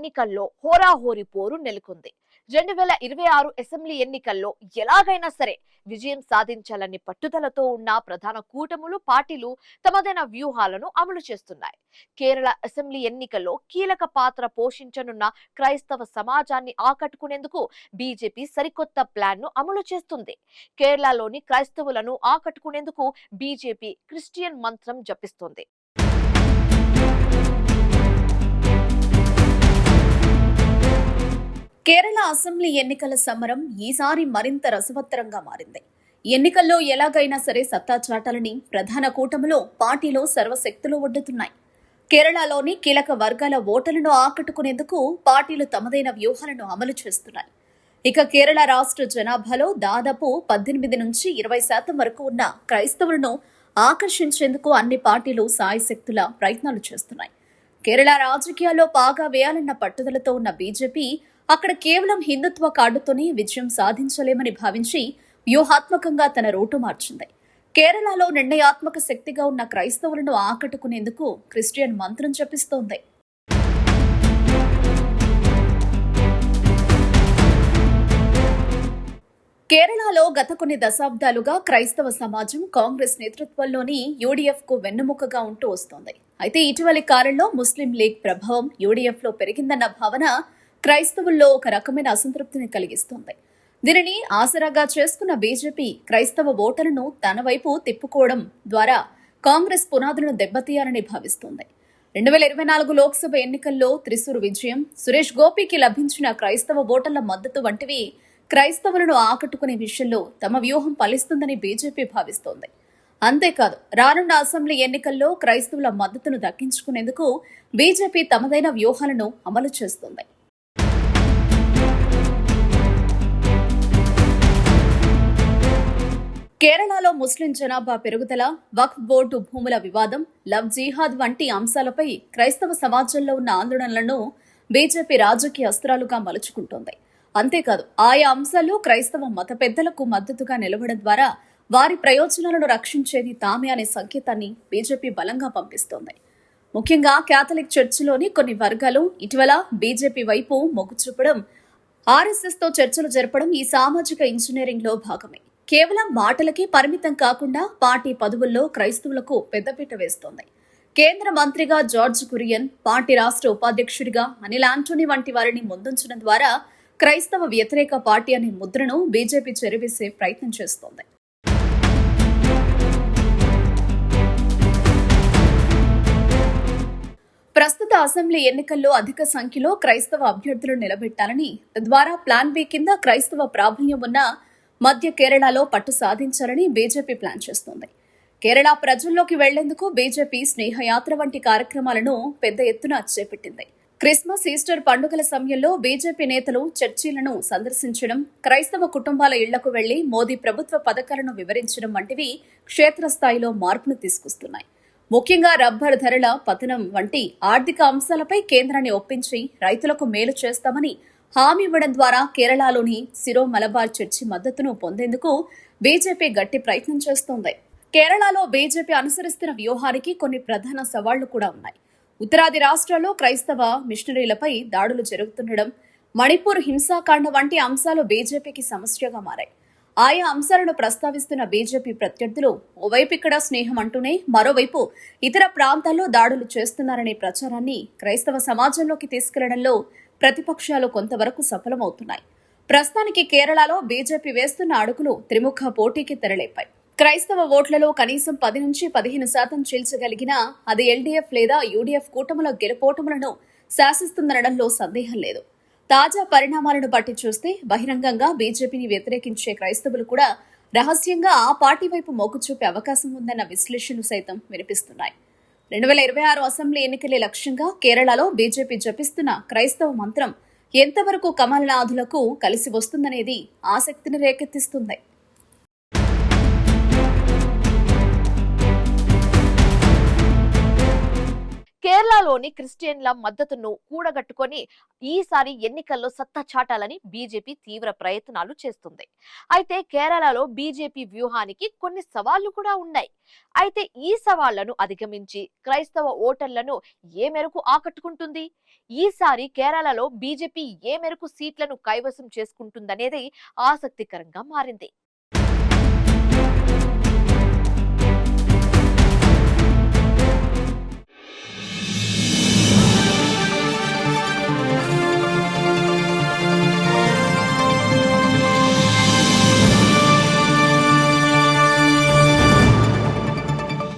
ఎన్నికల్లో హోరాహోరీ పోరు నెలకొంది. 2026 అసెంబ్లీ ఎన్నికల్లో ఎలాగైనా సరే విజయం సాధించాలని పట్టుదలతో ఉన్న ప్రధాన కూటములు పార్టీలు తమదైన వ్యూహాలను అమలు చేస్తున్నాయి. కేరళ అసెంబ్లీ ఎన్నికల్లో కీలక పాత్ర పోషించనున్న క్రైస్తవ సమాజాన్ని ఆకట్టుకునేందుకు బీజేపీ సరికొత్త ప్లాన్ ను అమలు చేస్తుంది. కేరళలోని క్రైస్తవులను ఆకట్టుకునేందుకు బీజేపీ క్రిస్టియన్ మంత్రం జపిస్తోంది. కేరళ అసెంబ్లీ ఎన్నికల సమరం ఈసారి మరింత రసవత్తరంగా మారింది. ఎన్నికల్లో ఎలాగైనా సరే సత్తా చాటాలని ప్రధాన కూటమిలో పార్టీలో సర్వశక్తులు ఒడ్డుతున్నాయి. కేరళలోని కీలక వర్గాల ఓటర్లను ఆకట్టుకునేందుకు పార్టీలు తమదైన వ్యూహాలను అమలు చేస్తున్నాయి. ఇక కేరళ రాష్ట్ర జనాభాలో దాదాపు 18 నుంచి 20% వరకు ఉన్న క్రైస్తవులను ఆకర్షించేందుకు అన్ని పార్టీలు సాయశక్తుల ప్రయత్నాలు చేస్తున్నాయి. కేరళ రాజకీయాల్లో పాగా వేయాలన్న పట్టుదలతో ఉన్న బీజేపీ అక్కడ కేవలం హిందుత్వ కార్డుతోనే విజయం సాధించలేమని భావించి వ్యూహాత్మకంగా తన రూటు మార్చింది. కేరళలో నిర్ణయాత్మక శక్తిగా ఉన్న క్రైస్తవులను ఆకట్టుకునేందుకు క్రిస్టియన్ మంత్రం జపిస్తోంది. కేరళలో గత కొన్ని దశాబ్దాలుగా క్రైస్తవ సమాజం కాంగ్రెస్ నేతృత్వంలోని యూడీఎఫ్ కు వెన్నుముకగా ఉంటూ వస్తోంది. అయితే ఇటీవలి కాలంలో ముస్లిం లీగ్ ప్రభావం యూడీఎఫ్ లో పెరిగిందన్న భావన క్రైస్తవుల్లో ఒక రకమైన అసంతృప్తిని కలిగిస్తోంది. దీనిని ఆసరాగా చేసుకున్న బీజేపీ క్రైస్తవ ఓటర్లను తన వైపు తిప్పుకోవడం ద్వారా కాంగ్రెస్ పునాదులను దెబ్బతీయాలని భావిస్తోంది. 2024 లోక్సభ ఎన్నికల్లో త్రిశూర్ విజయం, సురేష్ గోపికి లభించిన క్రైస్తవ ఓటర్ల మద్దతు వంటివి క్రైస్తవులను ఆకట్టుకునే విషయంలో తమ వ్యూహం ఫలిస్తుందని బీజేపీ భావిస్తోంది. అంతేకాదు, రానున్న అసెంబ్లీ ఎన్నికల్లో క్రైస్తవుల మద్దతును దక్కించుకునేందుకు బీజేపీ తమదైన వ్యూహాలను అమలు చేస్తోంది. కేరళలో ముస్లిం జనాభా పెరుగుదల, వక్ఫ్ బోర్డు భూముల వివాదం, లవ్ జిహాద్ వంటి అంశాలపై క్రైస్తవ సమాజంలో ఉన్న ఆందోళనలను బీజేపీ రాజకీయ అస్త్రాలుగా మలుచుకుంటోంది. అంతేకాదు, ఆయా అంశాలు క్రైస్తవ మత పెద్దలకు మద్దతుగా నిలవడం ద్వారా వారి ప్రయోజనాలను రక్షించేది తామే అనే సంకేతాన్ని బీజేపీ బలంగా పంపిస్తోంది. ముఖ్యంగా కేథలిక్ చర్చిలోని కొన్ని వర్గాలు ఇటీవల బీజేపీ వైపు మొగ్గు చూపడం, ఆర్ఎస్ఎస్ తో చర్చలు జరపడం ఈ సామాజిక ఇంజనీరింగ్ లో భాగమే. కేవలం మాటలకే పరిమితం కాకుండా పార్టీ పదవుల్లో క్రైస్తవులకు పెద్దపీట వేస్తోంది. కేంద్ర మంత్రిగా జార్జ్ కురియన్, పార్టీ రాష్ట్ర ఉపాధ్యక్షుడిగా అనిల్ ఆంటోనీ వంటి వారిని ముందుంచడం ద్వారా క్రైస్తవ వ్యతిరేక పార్టీ అనే ముద్రను బీజేపీ చెరివేసే ప్రయత్నం చేస్తోంది. ప్రస్తుత అసెంబ్లీ ఎన్నికల్లో అధిక సంఖ్యలో క్రైస్తవ అభ్యర్థులను నిలబెట్టాలని, తద్వారా ప్లాన్ బి కింద క్రైస్తవ ప్రాబల్యం ఉన్న మధ్య కేరళలో పట్టు సాధించాలని బీజేపీ ప్లాన్ చేస్తోంది. కేరళ ప్రజల్లోకి వెళ్లేందుకు బీజేపీ స్నేహయాత్ర వంటి కార్యక్రమాలను పెద్ద ఎత్తున చేపట్టింది. క్రిస్మస్, ఈస్టర్ పండుగల సమయంలో బీజేపీ నేతలు చర్చిలను సందర్శించడం, క్రైస్తవ కుటుంబాల ఇళ్లకు వెళ్లి మోదీ ప్రభుత్వ పథకాలను వివరించడం వంటివి క్షేత్రస్థాయిలో మార్పును తీసుకొస్తున్నాయి. ముఖ్యంగా రబ్బర్ ధరల పతనం వంటి ఆర్థిక అంశాలపై కేంద్రాన్ని ఒప్పించి రైతులకు మేలు చేస్తామని హామీ ఇవ్వడం ద్వారా కేరళలోని సిరో మలబార్ చర్చి మద్దతును పొందేందుకు బీజేపీ గట్టి ప్రయత్నం చేస్తోంది. కేరళలో బీజేపీ అనుసరిస్తున్న వ్యూహానికి కొన్ని ప్రధాన సవాళ్లు కూడా ఉన్నాయి. ఉత్తరాది రాష్ట్రాల్లో క్రైస్తవ మిషనరీలపై దాడులు జరుగుతుండడం, మణిపూర్ హింసాకాండ వంటి అంశాలు బీజేపీకి సమస్యగా మారాయి. ఆయా అంశాలను ప్రస్తావిస్తున్న బీజేపీ ప్రత్యర్థులు ఓవైపు ఇక్కడ స్నేహం అంటూనే మరోవైపు ఇతర ప్రాంతాల్లో దాడులు చేస్తున్నారనే ప్రచారాన్ని క్రైస్తవ సమాజంలోకి తీసుకెళ్లడంలో ప్రతిపక్షాలు కొంతవరకు సఫలమవుతున్నాయి. ప్రస్తుతానికి కేరళలో బీజేపీ వేస్తున్న అడుగులు త్రిముఖ పోటీకి తెరలేపాయి. క్రైస్తవ ఓట్లలో కనీసం 10 నుంచి 15% చీల్చగలిగినా అది ఎల్డీఎఫ్ లేదా యూడీఎఫ్ కూటముల గెలుపోటములను శాసిస్తుందనడంలో సందేహం లేదు. తాజా పరిణామాలను బట్టి చూస్తే బహిరంగంగా బీజేపీని వ్యతిరేకించే క్రైస్తవులు కూడా రహస్యంగా ఆ పార్టీ వైపు మొగ్గు చూపే అవకాశం ఉందన్న విశ్లేషణలు సైతం వినిపిస్తున్నాయి. 2026 అసెంబ్లీ ఎన్నికలే లక్ష్యంగా కేరళలో బీజేపీ జపిస్తున్న క్రైస్తవ మంత్రం ఎంతవరకు కమలనాథులకు కలిసి వస్తుందనేది ఆసక్తిని రేకెత్తిస్తుంది. కేరళలోని క్రిస్టియన్ల మద్దతును కూడగట్టుకొని ఈసారి ఎన్నికల్లో సత్తా చాటాలని బీజేపీ తీవ్ర ప్రయత్నాలు చేస్తుంది. అయితే కేరళలో బీజేపీ వ్యూహానికి కొన్ని సవాళ్లు కూడా ఉన్నాయి. అయితే ఈ సవాళ్లను అధిగమించి క్రైస్తవ ఓటర్లను ఏ మేరకు ఆకట్టుకుంటుంది? ఈసారి కేరళలో బీజేపీ ఏ మేరకు సీట్లను కైవసం చేసుకుంటుందనేది ఆసక్తికరంగా మారింది.